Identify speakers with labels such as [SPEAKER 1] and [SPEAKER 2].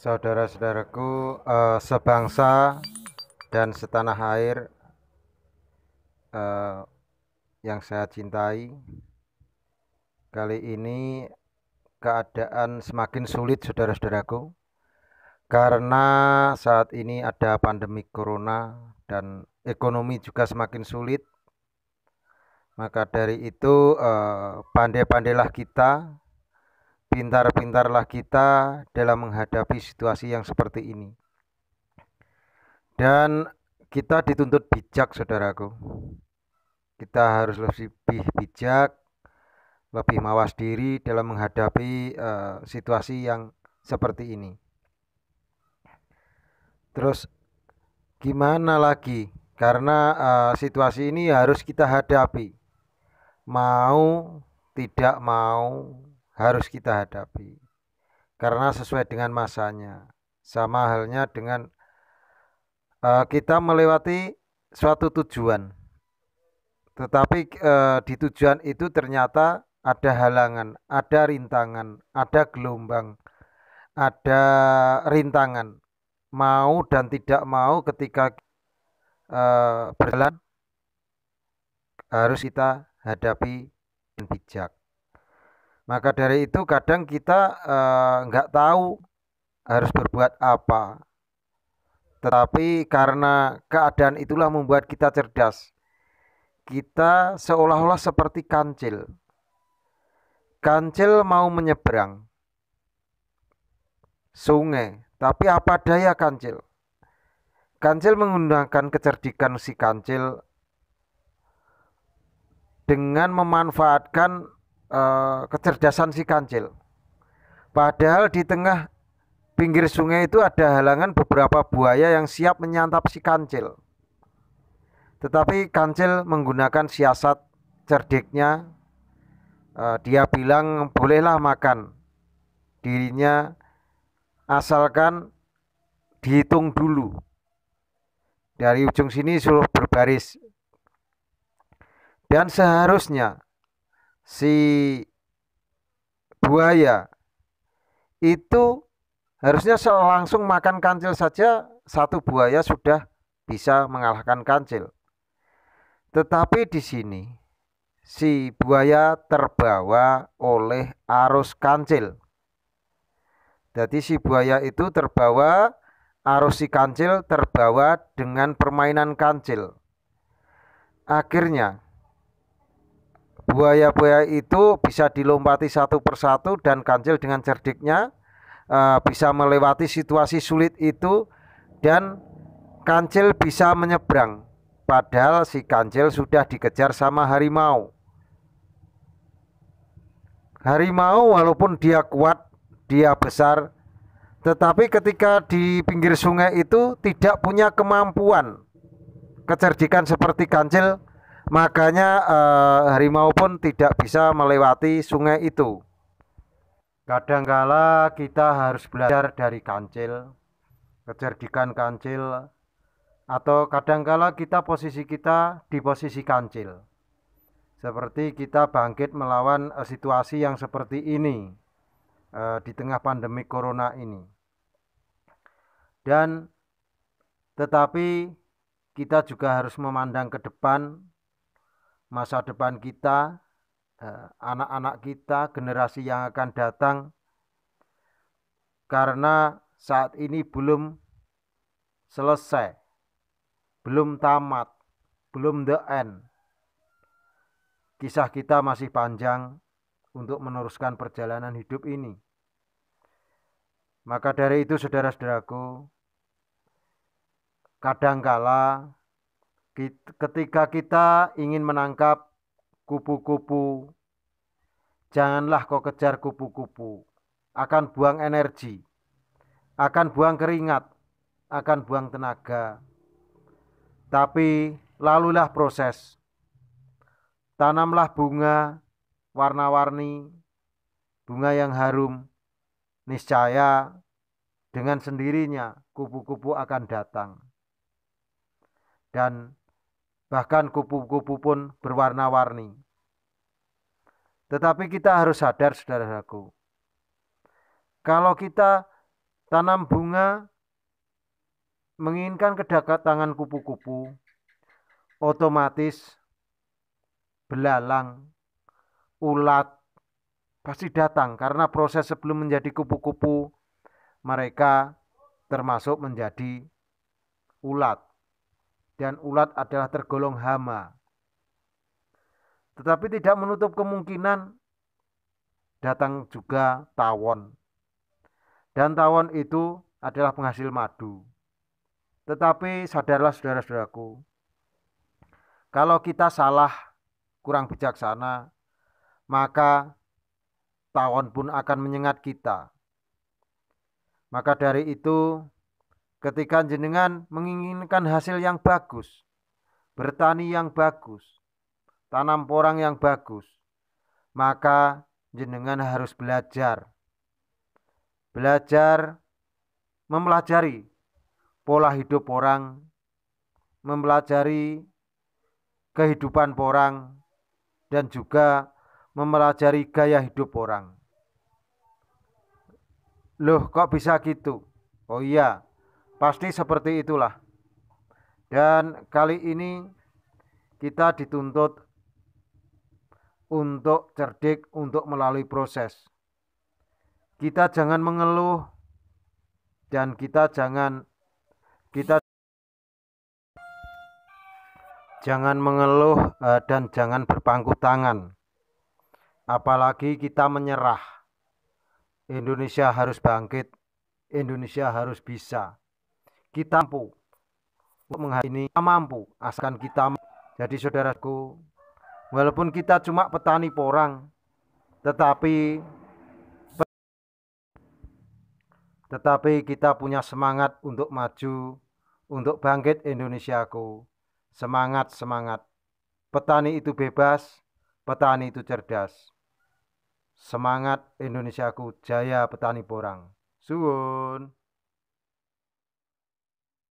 [SPEAKER 1] Saudara-saudaraku, sebangsa dan setanah air eh, yang saya cintai, kali ini keadaan semakin sulit, saudara-saudaraku, karena saat ini ada pandemi corona dan ekonomi juga semakin sulit. Maka dari itu, pandai-pandailah kita, pintar-pintarlah kita dalam menghadapi situasi yang seperti ini. Dan kita dituntut bijak, saudaraku. Kita harus lebih bijak, lebih mawas diri dalam menghadapi situasi yang seperti ini. Terus gimana lagi? Karena situasi ini harus kita hadapi. Mau tidak mau harus kita hadapi. Karena sesuai dengan masanya. Sama halnya dengan kita melewati suatu tujuan. Tetapi di tujuan itu ternyata ada halangan, ada rintangan, ada gelombang, ada rintangan. Mau dan tidak mau ketika berjalan harus kita hadapi dengan bijak. Maka dari itu kadang kita nggak tahu harus berbuat apa. Tetapi karena keadaan itulah membuat kita cerdas. Kita seolah-olah seperti kancil. Kancil mau menyeberang sungai, tapi apa daya kancil? Kancil menggunakan kecerdikan si kancil dengan memanfaatkan kecerdasan si kancil. Padahal di tengah pinggir sungai itu ada halangan beberapa buaya yang siap menyantap si kancil. Tetapi kancil menggunakan siasat cerdiknya. Dia bilang bolehlah makan dirinya asalkan dihitung dulu. Dari ujung sini suruh berbaris. Dan seharusnya si buaya itu harusnya langsung makan kancil saja, satu buaya sudah bisa mengalahkan kancil. Tetapi di sini si buaya terbawa oleh arus kancil. Jadi si buaya itu terbawa, arus si kancil terbawa dengan permainan kancil. Akhirnya buaya-buaya itu bisa dilompati satu persatu dan kancil dengan cerdiknya bisa melewati situasi sulit itu dan kancil bisa menyeberang. Padahal si kancil sudah dikejar sama harimau. Harimau walaupun dia kuat, dia besar, tetapi ketika di pinggir sungai itu tidak punya kemampuan kecerdikan seperti kancil, makanya harimau pun tidak bisa melewati sungai itu. Kadangkala kita harus belajar dari kancil, kecerdikan kancil, atau kadangkala posisi kita di posisi kancil. Seperti kita bangkit melawan situasi yang seperti ini di tengah pandemi corona ini. Dan tetapi kita juga harus memandang ke depan, masa depan kita, anak-anak kita, generasi yang akan datang. Karena saat ini belum selesai, belum tamat, belum the end. Kisah kita masih panjang untuk meneruskan perjalanan hidup ini. Maka dari itu saudara-saudaraku, kadangkala ketika kita ingin menangkap kupu-kupu, janganlah kau kejar kupu-kupu. Akan buang energi, akan buang keringat, akan buang tenaga. Tapi lalulah proses. Tanamlah bunga warna-warni, bunga yang harum. Niscaya dengan sendirinya kupu-kupu akan datang. Dan bahkan kupu-kupu pun berwarna-warni. Tetapi kita harus sadar, saudaraku, kalau kita Tanam bunga menginginkan kedatangan kupu-kupu, otomatis belalang, ulat pasti datang karena proses sebelum menjadi kupu-kupu mereka termasuk menjadi ulat, dan ulat adalah tergolong hama. Tetapi tidak menutup kemungkinan datang juga tawon, dan tawon itu adalah penghasil madu. Tetapi sadarlah saudara-saudaraku, kalau kita salah, kurang bijaksana, maka tawon pun akan menyengat kita. Maka dari itu, ketika jenengan menginginkan hasil yang bagus, bertani yang bagus, tanam porang yang bagus, maka jenengan harus belajar mempelajari pola hidup orang, mempelajari kehidupan orang, dan juga mempelajari gaya hidup orang. Loh, kok bisa gitu? Oh iya, pasti seperti itulah. Dan kali ini kita dituntut untuk cerdik, untuk melalui proses. Kita jangan mengeluh, dan kita jangan mengeluh dan jangan berpangku tangan. Apalagi kita menyerah. Indonesia harus bangkit, Indonesia harus bisa. Kita mampu untuk menghadapi ini, kita mampu asalkan kita. Jadi saudaraku, walaupun kita cuma petani porang, tetapi kita punya semangat untuk maju, untuk bangkit Indonesiaku. Semangat, semangat. Petani itu bebas, petani itu cerdas. Semangat Indonesiaku, jaya petani porang. Suwun.